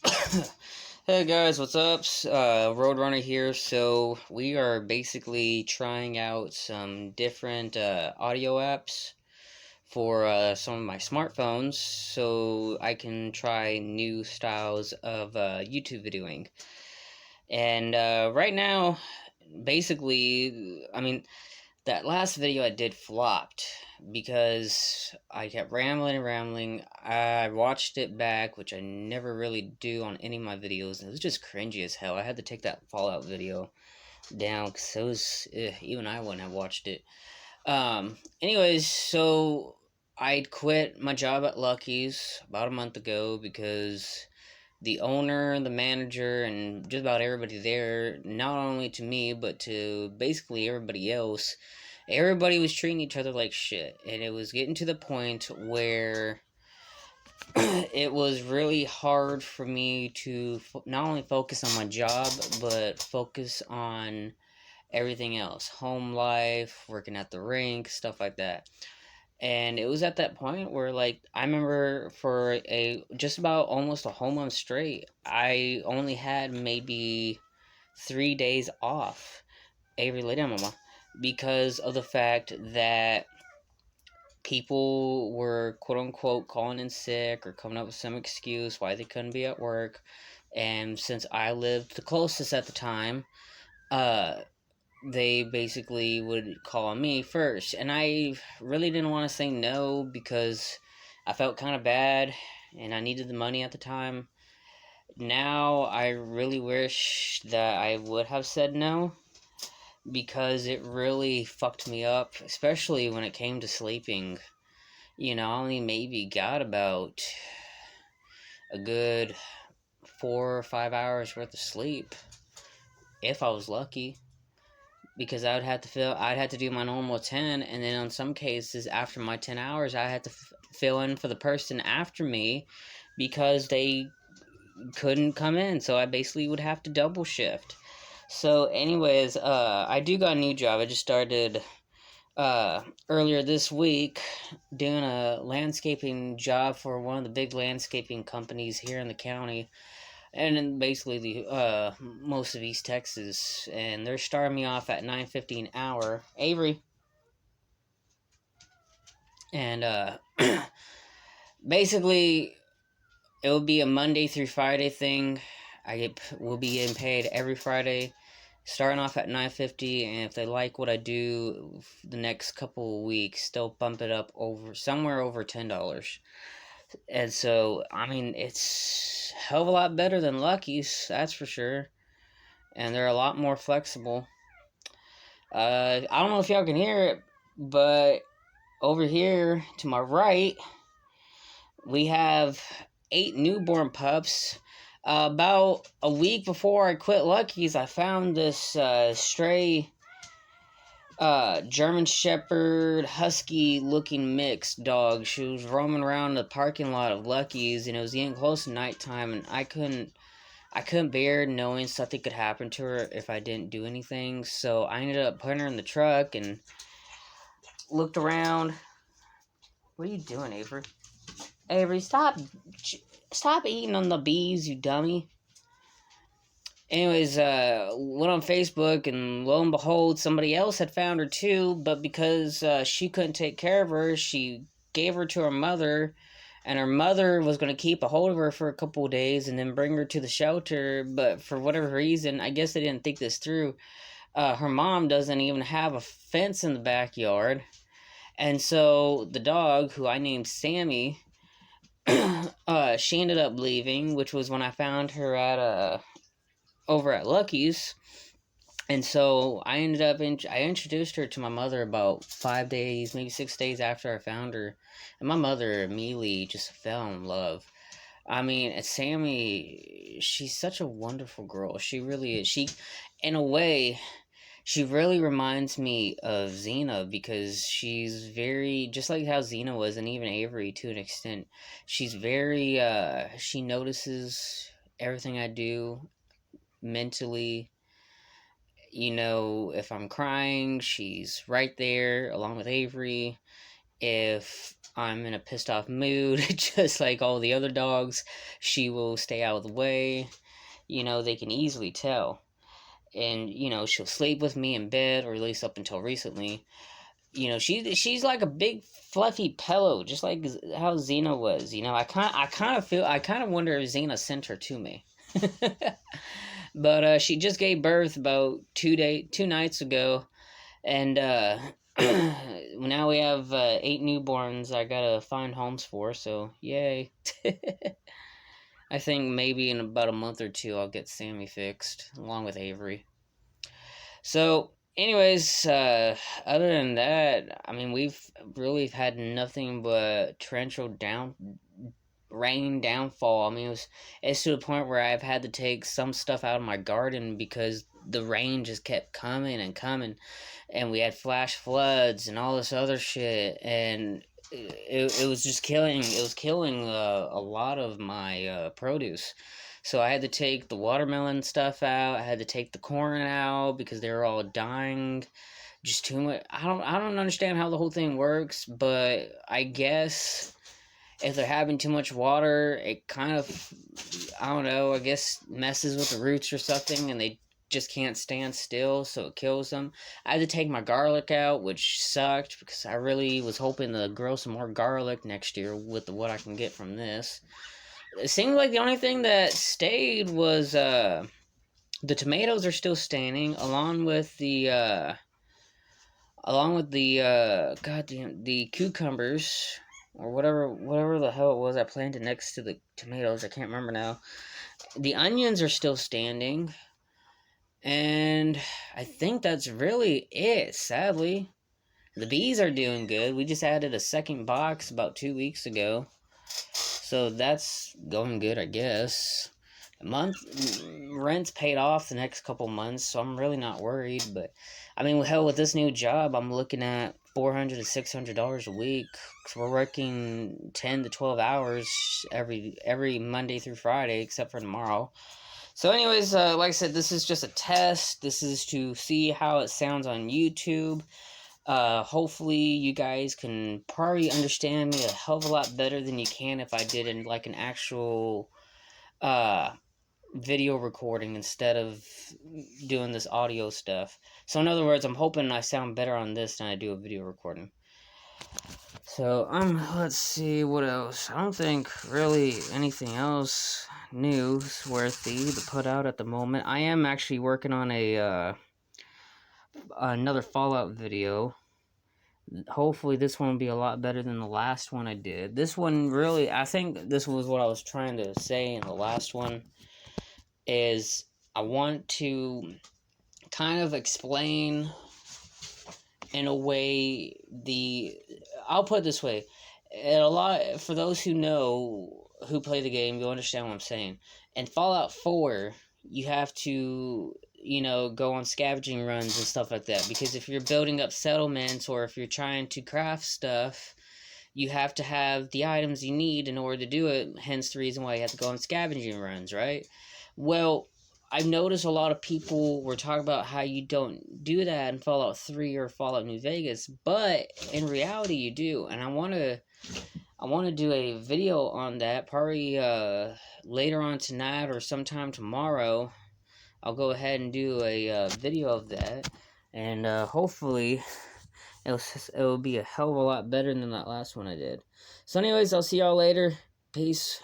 Hey guys, what's up? Roadrunner here. So we are basically trying out some different audio apps for some of my smartphones, so I can try new styles of YouTube videoing. And right now, basically, that last video I did flopped because I kept rambling and rambling. I watched it back, which I never really do on any of my videos, and it was just cringy as hell. I had to take that Fallout video down because it was, even I wouldn't have watched it. Anyways, so I quit my job at Lucky's about a month ago because the owner, the manager, and just about everybody there, not only to me, but to basically everybody else, everybody was treating each other like shit. And it was getting to the point where it was really hard for me to not only focus on my job, but focus on everything else, home life, working at the rink, stuff like that. And it was at that point where, like, I remember for a just about almost a whole month straight, I only had maybe 3 days off. Avery, lay down, mama. Because of the fact that people were quote unquote calling in sick or coming up with some excuse why they couldn't be at work. And since I lived the closest at the time, uh, they basically would call me first. And I really didn't want to say no because I felt kind of bad and I needed the money at the time. Now I really wish that I would have said no because it really fucked me up, especially when it came to sleeping. I only maybe got about a good 4 or 5 hours worth of sleep if I was lucky, because I'd have to do my normal 10, and then on some cases after my 10 hours I had to fill in for the person after me because they couldn't come in, so I basically would have to double shift. So anyways, I do got a new job. I just started earlier this week doing a landscaping job for one of the big landscaping companies here in the county, and in basically the most of East Texas. And they're starting me off at $9.50 an hour. Avery. And basically it will be a Monday through Friday thing. Will be getting paid every Friday, starting off at $9.50, and if they like what I do the next couple of weeks, they'll bump it up over somewhere over $10. And so, it's a hell of a lot better than Lucky's, that's for sure. And they're a lot more flexible. I don't know if y'all can hear it, but over here to my right, we have 8 newborn pups. About a week before I quit Lucky's, I found this stray German Shepherd Husky looking mixed dog. She was roaming around the parking lot of Lucky's, and it was getting close to nighttime, and I couldn't bear knowing something could happen to her if I didn't do anything. So I ended up putting her in the truck and looked around. What are you doing, Avery? Avery, stop eating on the bees, you dummy. Anyways, went on Facebook, and lo and behold, somebody else had found her too, but because she couldn't take care of her, she gave her to her mother, and her mother was going to keep a hold of her for a couple of days and then bring her to the shelter, but for whatever reason, I guess they didn't think this through. Her mom doesn't even have a fence in the backyard, and so the dog, who I named Sammy, she ended up leaving, which was when I found her at over at Lucky's. And so I I introduced her to my mother about 5 days, maybe 6 days after I found her. And my mother immediately just fell in love. Sammy, she's such a wonderful girl. She really is. In a way, she really reminds me of Xena because she's very, just like how Xena was, and even Avery to an extent. She's very, she notices everything I do mentally. If I'm crying, she's right there along with Avery. If I'm in a pissed off mood, just like all the other dogs, she will stay out of the way. They can easily tell. And, she'll sleep with me in bed, or at least up until recently. She's like a big fluffy pillow, just like how Xena was. I kind of wonder if Xena sent her to me. But she just gave birth about 2 nights ago, and now we have 8 newborns I gotta find homes for. So yay! I think maybe in about a month or two I'll get Sammy fixed along with Avery. So, anyways, other than that, I mean, we've really had nothing but torrential rain downfall. I mean, it's to the point where I've had to take some stuff out of my garden because the rain just kept coming and coming, and we had flash floods and all this other shit, and it was just killing. It was killing a lot of my produce. So I had to take the watermelon stuff out. I had to take the corn out because they were all dying. Just too much. I don't understand how the whole thing works, but I guess if they're having too much water, it kind of, I don't know, I guess messes with the roots or something, and they just can't stand still, so it kills them. I had to take my garlic out, which sucked because I really was hoping to grow some more garlic next year with what I can get from this. It seemed like the only thing that stayed was the tomatoes are still standing, along with the the cucumbers, or whatever the hell it was I planted next to the tomatoes. I can't remember now. The onions are still standing, and I think that's really it, sadly. The bees are doing good. We just added a second box about 2 weeks ago, so that's going good, I guess. Rent's paid off the next couple months, so I'm really not worried. But I mean, hell, with this new job, I'm looking at $400 to $600 a week. Cause we're working 10 to 12 hours every Monday through Friday, except for tomorrow. So, anyways, like I said, this is just a test. This is to see how it sounds on YouTube. Hopefully you guys can probably understand me a hell of a lot better than you can if I did in like an actual video recording instead of doing this audio stuff. So in other words, I'm hoping I sound better on this than I do a video recording. So let's see what else. I don't think really anything else newsworthy to put out at the moment. I am actually working on another Fallout video. Hopefully this one will be a lot better than the last one I did. This one really, I think this was what I was trying to say in the last one, is I want to kind of explain in a way I'll put it this way, for those who know, who play the game, you'll understand what I'm saying. In Fallout 4, you have to, go on scavenging runs and stuff like that, because if you're building up settlements or if you're trying to craft stuff, you have to have the items you need in order to do it, hence the reason why you have to go on scavenging runs, right? Well, I've noticed a lot of people were talking about how you don't do that in Fallout 3 or Fallout New Vegas, but in reality you do, and I want to do a video on that, probably later on tonight or sometime tomorrow. I'll go ahead and do a video of that, and hopefully it'll be a hell of a lot better than that last one I did. So anyways, I'll see y'all later. Peace.